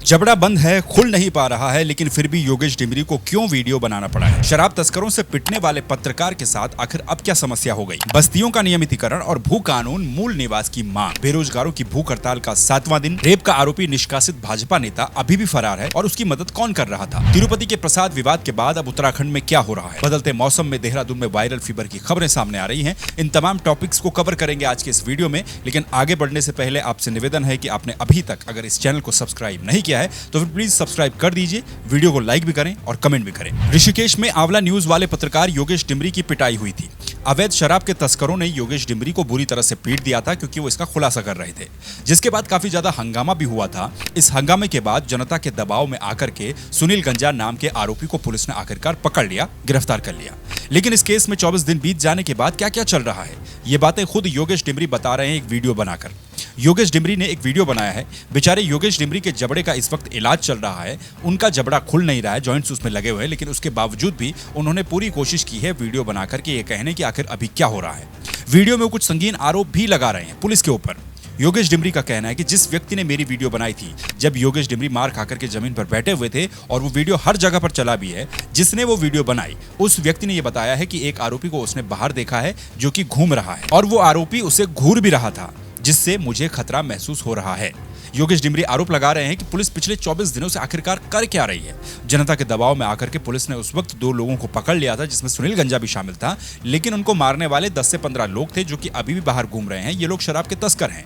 जबड़ा बंद है, खुल नहीं पा रहा है, लेकिन फिर भी योगेश डिमरी को क्यों वीडियो बनाना पड़ा है? शराब तस्करों से पिटने वाले पत्रकार के साथ आखिर अब क्या समस्या हो गई? बस्तियों का नियमितीकरण और भू कानून मूल निवास की मांग, बेरोजगारों की भूख हड़ताल का 7वां दिन, रेप का आरोपी निष्कासित भाजपा नेता अभी भी फरार है और उसकी मदद कौन कर रहा था? तिरुपति के प्रसाद विवाद के बाद अब उत्तराखंड में क्या हो रहा है? बदलते मौसम में देहरादून में वायरल फीवर की खबरें सामने आ रही हैं। इन तमाम टॉपिक्स को कवर करेंगे आज के इस वीडियो में, लेकिन आगे बढ़ने से पहले आपसे निवेदन है कि आपने अभी तक अगर इस चैनल को सब्सक्राइब नहीं किया है तो फिर प्लीज सब्सक्राइब कर दीजिए, वीडियो को लाइक भी करें और कमेंट भी करें। ऋषिकेश में आंवला न्यूज वाले पत्रकार योगेश डिमरी की पिटाई हुई थी। अवैध शराब के तस्करों ने योगेश डिमरी को बुरी तरह से पीट दिया था क्योंकि वो इसका खुलासा कर रहे थे, जिसके बाद काफी ज्यादा हंगामा भी हुआ था। इस हंगामे के बाद जनता के दबाव में आकर के सुनील गंजा नाम के आरोपी को पुलिस ने आखिरकार पकड़ लिया, गिरफ्तार कर लिया। लेकिन इस केस में 24 दिन बीत जाने के बाद क्या क्या चल रहा है, ये बातें खुद योगेश डिमरी बता रहे हैं एक वीडियो बनाकर। योगेश डिमरी ने एक वीडियो बनाया है। बेचारे योगेश डिमरी के जबड़े का इस वक्त इलाज चल रहा है। उनका जबड़ा खुल नहीं रहा है, जॉइंट्स उसमें लगे हुए हैं, लेकिन उसके बावजूद भी उन्होंने पूरी कोशिश की है वीडियो बना करके ये कहने की आखिर अभी क्या हो रहा है। वीडियो में कुछ संगीन आरोप भी लगा रहे हैं पुलिस के ऊपर। योगेश डिमरी का कहना है कि जिस व्यक्ति ने मेरी वीडियो बनाई थी, जब योगेश डिमरी मार खाकर के जमीन पर बैठे हुए थे और वो वीडियो हर जगह पर चला भी है, जिसने वो वीडियो बनाई उस व्यक्ति ने ये बताया है कि एक आरोपी को उसने बाहर देखा है जो कि घूम रहा है और वो आरोपी उसे घूर भी रहा था, जिससे मुझे खतरा महसूस हो रहा है। योगेश डिमरी आरोप लगा रहे हैं कि पुलिस पिछले 24 दिनों से आखिरकार कर क्या रही है। जनता के दबाव में आकर के पुलिस ने उस वक्त 2 लोगों को पकड़ लिया था, जिसमें सुनील गंजा भी शामिल था, लेकिन उनको मारने वाले 10 से 15 लोग थे जो कि अभी भी बाहर घूम रहे हैं। ये लोग शराब के तस्कर हैं,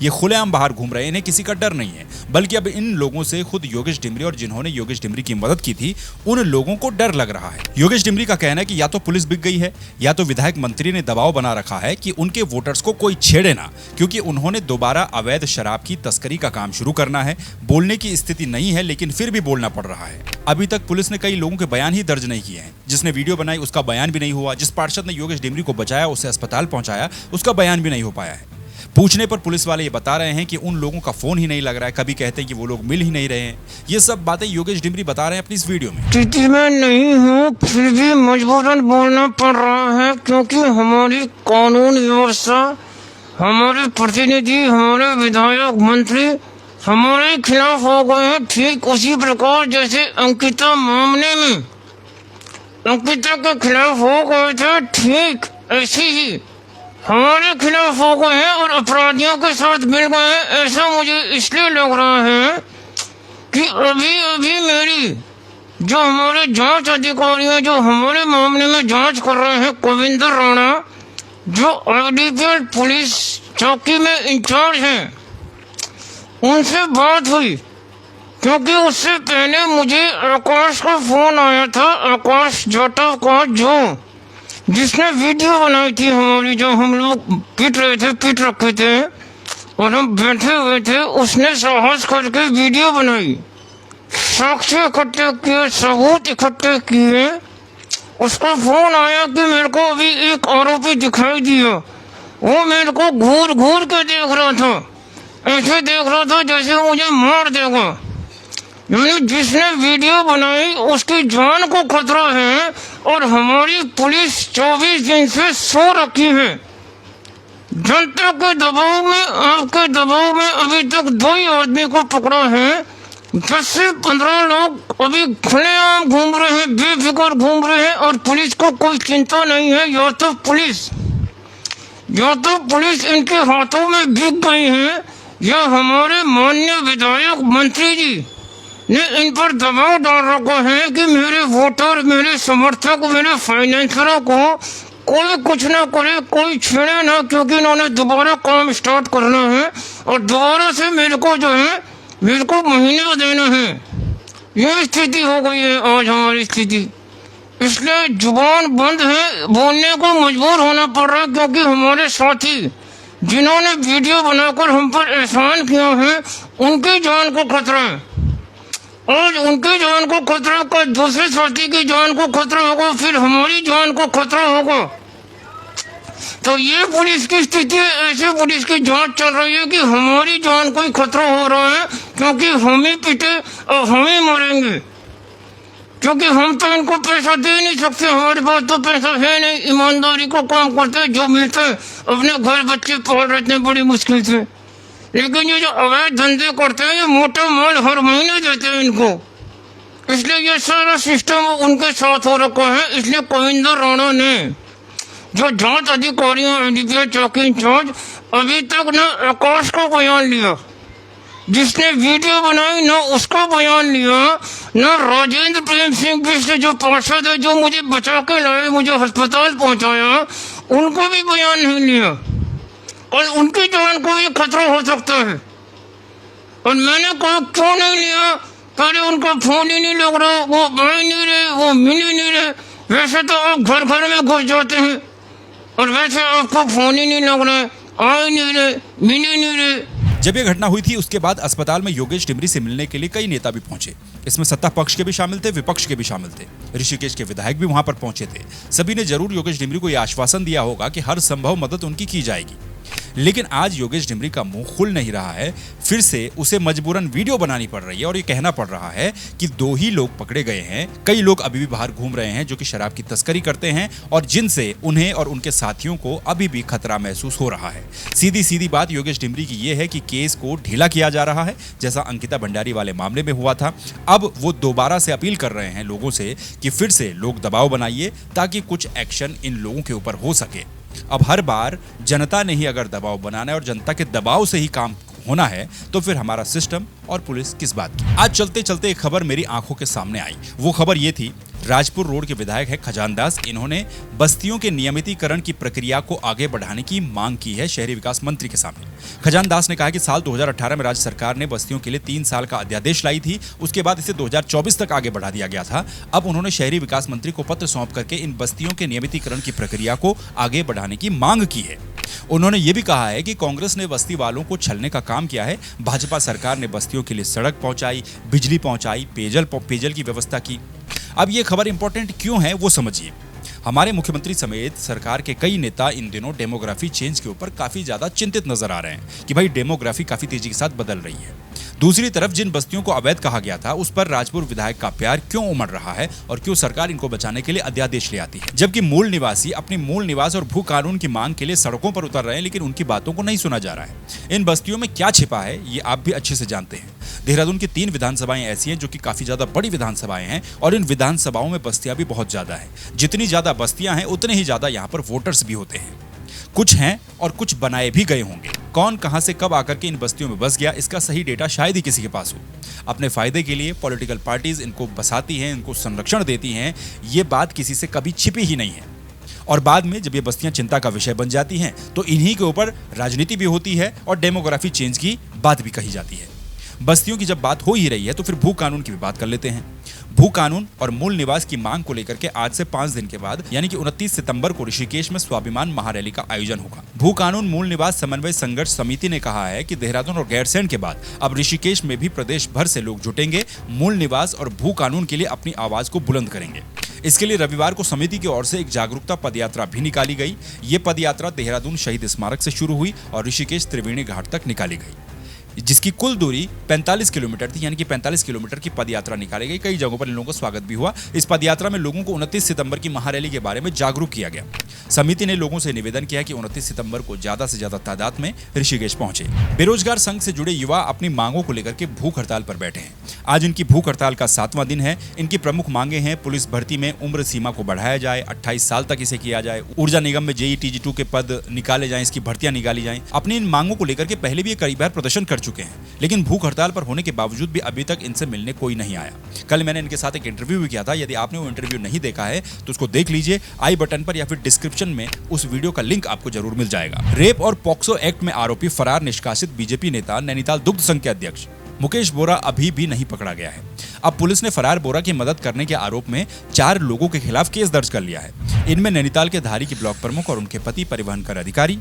ये खुलेआम बाहर घूम रहे हैं, इन्हें किसी का डर नहीं है, बल्कि अब इन लोगों से खुद योगेश डिमरी और जिन्होंने योगेश डिमरी की मदद की थी उन लोगों को डर लग रहा है। योगेश डिमरी का कहना है कि या तो पुलिस बिक गई है या तो विधायक मंत्री ने दबाव बना रखा है कि उनके वोटर्स को कोई छेड़े ना, क्योंकि उन्होंने दोबारा अवैध शराब की तस्करी का काम शुरू करना है। बोलने की स्थिति नहीं है, लेकिन फिर भी बोलना पड़ रहा है। अभी तक पुलिस ने कई लोगों के बयान ही दर्ज नहीं किए हैं। जिसने वीडियो बनाई उसका बयान भी नहीं हुआ, जिस पार्षद ने योगेश डिमरी को बचाया, उसे अस्पताल पहुंचाया, उसका बयान भी नहीं हो पाया है। पूछने पर पुलिस वाले ये बता रहे हैं कि उन लोगों का फोन ही नहीं लग रहा है, कभी कहते हैं कि वो लोग मिल ही नहीं रहे हैं। ये सब बातें योगेश डिमरी बता रहे हैं अपनी इस वीडियो में। स्थिति में नहीं हूँ, फिर भी मजबूरन बोलना पड़ रहा है क्योंकि हमारी कानून व्यवस्था, हमारे प्रतिनिधि, हमारे विधायक मंत्री हमारे खिलाफ हो गए हैं। ठीक उसी प्रकार जैसे अंकिता मामले में अंकिता के खिलाफ हो गए थे, ठीक ऐसे ही हमारे खिलाफ हो गए हैं और अपराधियों के साथ मिल गए हैं। ऐसा मुझे इसलिए लग रहा है कि अभी अभी मेरी जो हमारे जांच अधिकारी हैं, जो हमारे मामले में जांच कर रहे हैं, कविंदर राणा, जो आईडीपीएल पुलिस चौकी में इंचार्ज हैं, उनसे बात हुई। क्योंकि उससे पहले मुझे आकाश का फोन आया था, आकाश जाटव का, जिसने वीडियो बनाई थी हमारी, जो हम लोग पीट रखे थे और हम बैठे हुए थे। उसने साहस करके वीडियो बनाई, साक्ष्य इकट्ठे किए, सबूत इकट्ठे किए। उसका फोन आया कि मेरे को अभी एक आरोपी दिखाई दिया, वो मेरे को घूर घूर के देख रहा था, ऐसे देख रहा था जैसे मुझे मार देगा। यानी जिसने वीडियो बनाई उसकी जान को खतरा है और हमारी पुलिस 24 दिन से सो रखी है। जनता के दबाव में, आपके दबाव में अभी तक 2 ही आदमी को पकड़ा है। 10 से 15 लोग अभी खुलेआम घूम रहे हैं, बेफिक्र घूम रहे हैं और पुलिस को कोई चिंता नहीं है। या तो पुलिस इनके हाथों में बिक गई है या हमारे माननीय विधायक मंत्री जी ने इन पर दबाव डाल रखा है कि मेरे वोटर, मेरे समर्थक, मेरे फाइनेंसरों को कोई कुछ ना करे, कोई छेड़े ना, क्योंकि इन्होंने दोबारा काम स्टार्ट करना है और दोबारा से मेरे को महीने देना है। ये स्थिति हो गई है आज हमारी स्थिति, इसलिए जुबान बंद है, बोलने को मजबूर होना पड़ रहा है। क्योंकि हमारे साथी जिन्होंने वीडियो बनाकर हम पर एहसान किया है, उनकी जान को खतरा है। आज उनकी जान को खतरा का, दूसरे साथी की जान को खतरा होगा, फिर हमारी जान को खतरा होगा। तो ये पुलिस की स्थिति है। ऐसे पुलिस की जांच चल रही है कि हमारी जान को खतरा हो रहा है, क्योंकि हम ही पिटे और हम ही मरेंगे। क्योंकि हम तो इनको पैसा दे नहीं सकते, हमारे पास तो पैसा है नहीं। ईमानदारी को काम करते हैं, जो मिलते हैं अपने घर बच्चे पाल रहे हैं बड़ी मुश्किल से। लेकिन ये जो अवैध धंधे करते हैं, ये मोटा माल हर महीने कहते हैं इनको, इसलिए ये सारा सिस्टम उनके साथ हो रखा है। इसलिए कविंदर राणा ने, जो जांच अधिकारियों एडीपीआई चौकी इंचार्ज, अभी तक न आकाश को बयान लिया, जिसने वीडियो बनाई ना उसका बयान लिया, न राजेंद्र प्रेम सिंह बिष्ट जो पार्षद है, जो मुझे बचा के लाए, मुझे अस्पताल पहुंचाया, उनको भी बयान नहीं लिया। और उनकी जान को भी खतरा हो सकता है। और मैंने कहा क्यों नहीं लिया, पहले उनका फोन ही नहीं लग रहा, वो बढ़ नहीं रहे, वो मिल ही नहीं रहे। वैसे तो आप घर घर में घुस जाते हैं, और वैसे आपको फोन ही नहीं लग रहा है, आ ही नहीं रहे, मिल ही नहीं रहे। जब यह घटना हुई थी उसके बाद अस्पताल में योगेश डिमरी से मिलने के लिए कई नेता भी पहुंचे। इसमें सत्ता पक्ष के भी शामिल थे, विपक्ष के भी शामिल थे। ऋषिकेश के विधायक भी वहां पर पहुंचे थे। सभी ने जरूर योगेश डिमरी को यह आश्वासन दिया होगा कि हर संभव मदद उनकी की जाएगी। लेकिन आज योगेश डिमरी का मुंह खुल नहीं रहा है। फिर से उसे मजबूरन वीडियो बनानी पड़ रही है और ये कहना पड़ रहा है कि 2 ही लोग पकड़े गए हैं। कई लोग अभी भी बाहर घूम रहे हैं जो कि शराब की तस्करी करते हैं और जिनसे उन्हें और उनके साथियों को अभी भी खतरा महसूस हो रहा है। सीधी बात योगेश डिमरी की यह है कि केस को ढीला किया जा रहा है, जैसा अंकिता भंडारी वाले मामले में हुआ था। अब वो दोबारा से अपील कर रहे हैं लोगों से कि फिर से लोग दबाव बनाइए ताकि कुछ एक्शन इन लोगों के ऊपर हो सके। अब हर बार जनता ने ही अगर दबाव बनाना है और जनता के दबाव से ही काम होना है तो फिर हमारा सिस्टम और पुलिस किस बात की। आज चलते चलते एक खबर मेरी आंखों के सामने आई। वो खबर ये थी, राजपुर रोड के विधायक है खजान दास, इन्होंने बस्तियों के नियमितीकरण की प्रक्रिया को आगे बढ़ाने की मांग की है शहरी विकास मंत्री के सामने। खजान दास ने कहा कि साल 2018 में राज्य सरकार ने बस्तियों के लिए 3 साल का अध्यादेश लाई थी, उसके बाद इसे 2024 तक आगे बढ़ा दिया गया था। अब उन्होंने शहरी विकास मंत्री को पत्र सौंप करके इन बस्तियों के नियमितीकरण की प्रक्रिया को आगे बढ़ाने की मांग की है। उन्होंने ये भी कहा है कि कांग्रेस ने बस्ती वालों को छलने का काम किया है। भाजपा सरकार ने बस्तियों के लिए सड़क पहुंचाई, बिजली पहुंचाई, पेयजल की व्यवस्था की। अब ये खबर इंपॉर्टेंट क्यों है वो समझिए। हमारे मुख्यमंत्री समेत सरकार के कई नेता इन दिनों डेमोग्राफी चेंज के ऊपर काफी ज्यादा चिंतित नजर आ रहे हैं कि भाई डेमोग्राफी काफी तेजी के साथ बदल रही है। दूसरी तरफ जिन बस्तियों को अवैध कहा गया था उस पर राजपुर विधायक का प्यार क्यों उमड़ रहा है और क्यों सरकार इनको बचाने के लिए अध्यादेश ले आती है, जबकि मूल निवासी अपनी मूल निवास और भू कानून की मांग के लिए सड़कों पर उतर रहे हैं, लेकिन उनकी बातों को नहीं सुना जा रहा है। इन बस्तियों में क्या छिपा है ये आप भी अच्छे से जानते हैं। देहरादून की 3 विधानसभाएं ऐसी हैं जो कि काफी ज्यादा बड़ी विधानसभाएं हैं और इन विधानसभाओं में बस्तियां भी बहुत ज्यादा है। जितनी ज्यादा बस्तियां हैं उतने ही ज्यादा यहाँ पर वोटर्स भी होते हैं। कुछ हैं और कुछ बनाए भी गए होंगे। कौन कहां से कब आकर के इन बस्तियों में बस गया इसका सही डेटा शायद ही किसी के पास हो। अपने फायदे के लिए पॉलिटिकल पार्टीज इनको बसाती हैं, इनको संरक्षण देती हैं, ये बात किसी से कभी छिपी ही नहीं है। और बाद में जब ये बस्तियां चिंता का विषय बन जाती हैं तो इन्हीं के ऊपर राजनीति भी होती है और डेमोग्राफी चेंज की बात भी कही जाती है। बस्तियों की जब बात हो ही रही है तो फिर भू कानून की भी बात कर लेते हैं। भू कानून और मूल निवास की मांग को लेकर के आज से 5 दिन के बाद यानी कि 29 सितंबर को ऋषिकेश में स्वाभिमान महारैली का आयोजन होगा। भू कानून मूल निवास समन्वय संघर्ष समिति ने कहा है कि देहरादून और गैरसैंण के बाद अब ऋषिकेश में भी प्रदेश भर से लोग जुटेंगे, मूल निवास और भू कानून के लिए अपनी आवाज को बुलंद करेंगे। इसके लिए रविवार को समिति की ओर से एक जागरूकता पदयात्रा भी निकाली गई। ये पदयात्रा देहरादून शहीद स्मारक से शुरू हुई और ऋषिकेश त्रिवेणी घाट तक निकाली गई, जिसकी कुल दूरी 45 किलोमीटर थी, यानी कि 45 किलोमीटर की पदयात्रा निकाली गई। कई जगहों पर इन लोगों का स्वागत भी हुआ। इस पदयात्रा में लोगों को 29 सितंबर की महारैली के बारे में जागरूक किया गया। समिति ने लोगों से निवेदन किया कि 29 सितंबर को ज्यादा से ज्यादा तादाद में ऋषिकेश पहुंचे। बेरोजगार संघ से जुड़े युवा अपनी मांगों को लेकर के भूख हड़ताल पर बैठे हैं। आज इनकी भूख हड़ताल का 7वां दिन है। इनकी प्रमुख मांगे हैं, पुलिस भर्ती में उम्र सीमा को बढ़ाया जाए, 28 साल तक इसे किया जाए, ऊर्जा निगम में जेई TG2 के पद निकाले जाएं, इसकी भर्तियां निकाली जाएं। अपनी इन मांगों को लेकर के पहले भी कई बार प्रदर्शन कर चुके हैं, लेकिन भूख हड़ताल पर होने के बावजूद भी अभी तक इनसे मिलने कोई नहीं आया। कल मैंने इनके साथ एक इंटरव्यू भी किया था। यदि आपने वो इंटरव्यू नहीं देखा है तो उसको देख लीजिए। आई बटन पर या फिर डिस्क्रिप्शन में उस वीडियो का लिंक आपको जरूर मिल जाएगा। रेप और पॉक्सो एक्ट में आरोपी फरार निष्कासित बीजेपी नेता नैनीताल दुग्ध संघ के अध्यक्ष मुकेश बोरा अभी भी नहीं पकड़ा गया है। अब पुलिस ने फरार बोरा की मदद करने के आरोप में 4 लोगों के खिलाफ केस दर्ज कर लिया है। इनमें नैनीताल के धारी की ब्लॉक प्रमुख और उनके पति, परिवहन कर अधिकारी,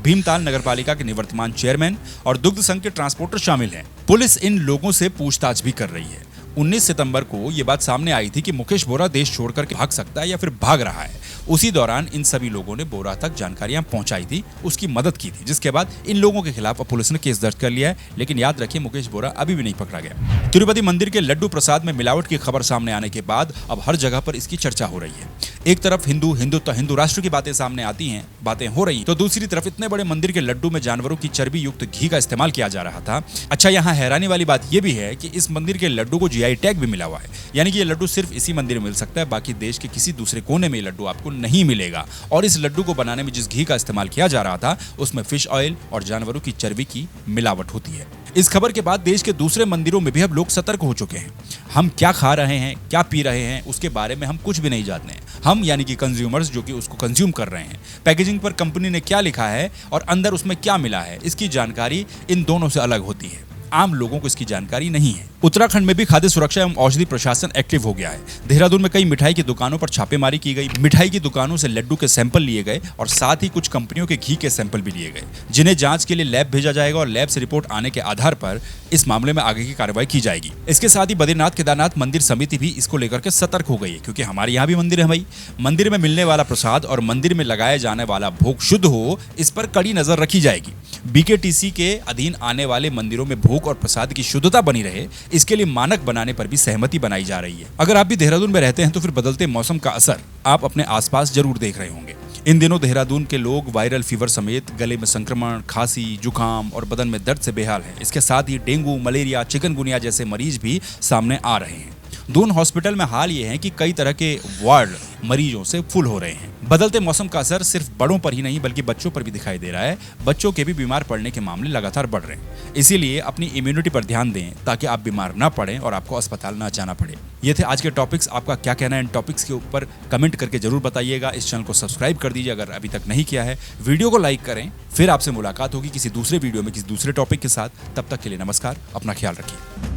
भीमताल नगरपालिका के निवर्तमान चेयरमैन और दुग्ध संघ के ट्रांसपोर्टर शामिल हैं। पुलिस इन लोगों से पूछताछ भी कर रही है। 19 सितंबर को यह बात सामने आई थी कि मुकेश बोरा देश छोड़कर भाग सकता है या फिर भाग रहा है। उसी दौरान इन सभी लोगों ने बोरा तक जानकारियां पहुंचाई थी, उसकी मदद की थी, जिसके बाद इन लोगों के खिलाफ पुलिस ने केस दर्ज कर लिया है। लेकिन याद रखिए, मुकेश बोरा अभी भी नहीं पकड़ा गया। तिरुपति मंदिर के लड्डू प्रसाद में मिलावट की खबर सामने आने के बाद अब हर जगह पर इसकी चर्चा हो रही है। एक तरफ हिंदू राष्ट्र की बातें सामने आती हैं, बातें हो रही, तो दूसरी तरफ इतने बड़े मंदिर के लड्डू में जानवरों की चर्बी युक्त घी का इस्तेमाल किया जा रहा था। अच्छा, यहाँ हैरानी वाली बात यह भी है कि इस मंदिर के लड्डू को जीआई टैग भी मिला हुआ है, यानी कि ये लड्डू सिर्फ इसी मंदिर में मिल सकता है, बाकी देश के किसी दूसरे कोने में लड्डू आपको नहीं मिलेगा। और इस लड्डू को बनाने में जिस घी का इस्तेमाल किया जा रहा था उसमें फिश ऑयल और जानवरों की चर्बी की मिलावट होती है। इस खबर के बाद देश के दूसरे मंदिरों में भी अब लोग सतर्क हो चुके हैं। हम क्या खा रहे हैं, क्या पी रहे हैं, उसके बारे में हम कुछ भी नहीं जानते हैं। हम यानी कि कंज्यूमर्स जो कि उसको कंज्यूम कर रहे हैं, पैकेजिंग पर कंपनी ने क्या लिखा है और अंदर उसमें क्या मिला है, इसकी जानकारी इन दोनों से अलग होती है। आम लोगों को इसकी जानकारी नहीं है। उत्तराखंड में भी खाद्य सुरक्षा एवं औषधि प्रशासन एक्टिव हो गया है। देहरादून में कई मिठाई की दुकानों पर छापेमारी की गई। मिठाई की दुकानों से लड्डू के सैंपल लिए गए और साथ ही कुछ कंपनियों के घी के सैंपल भी लिए गए, जिन्हें जांच के लिए लैब भेजा जाएगा और लैब से रिपोर्ट आने के आधार पर इस मामले में आगे की कार्रवाई की जाएगी। इसके साथ ही बद्रीनाथ केदारनाथ मंदिर समिति भी इसको लेकर के सतर्क हो गई है, क्योंकि हमारे यहाँ भी मंदिर है भाई। मंदिर में मिलने वाला प्रसाद और मंदिर में लगाया जाने वाला भोग शुद्ध हो, इस पर कड़ी नजर रखी जाएगी। बीकेटीसी के अधीन आने वाले मंदिरों में भोग और प्रसाद की शुद्धता बनी रहे, इसके लिए मानक बनाने पर भी सहमति बनाई जा रही है। अगर आप भी देहरादून में रहते हैं तो फिर बदलते मौसम का असर आप अपने आसपास जरूर देख रहे होंगे। इन दिनों देहरादून के लोग वायरल फीवर समेत गले में संक्रमण, खांसी, जुकाम और बदन में दर्द से बेहाल हैं। इसके साथ ही डेंगू, मलेरिया, चिकनगुनिया जैसे मरीज भी सामने आ रहे हैं। दून हॉस्पिटल में हाल ये है कि कई तरह के वार्ड मरीजों से फुल हो रहे हैं। बदलते मौसम का असर सिर्फ बड़ों पर ही नहीं बल्कि बच्चों पर भी दिखाई दे रहा है। बच्चों के भी बीमार पड़ने के मामले लगातार बढ़ रहे हैं। इसीलिए अपनी इम्यूनिटी पर ध्यान दें ताकि आप बीमार ना पड़ें और आपको अस्पताल ना जाना पड़े। ये थे आज के टॉपिक्स। आपका क्या कहना है इन टॉपिक्स के ऊपर कमेंट करके जरूर बताइएगा। इस चैनल को सब्सक्राइब कर दीजिए अगर अभी तक नहीं किया है। वीडियो को लाइक करें। फिर आपसे मुलाकात होगी किसी दूसरे वीडियो में किसी दूसरे टॉपिक के साथ। तब तक के लिए नमस्कार, अपना ख्याल रखिए।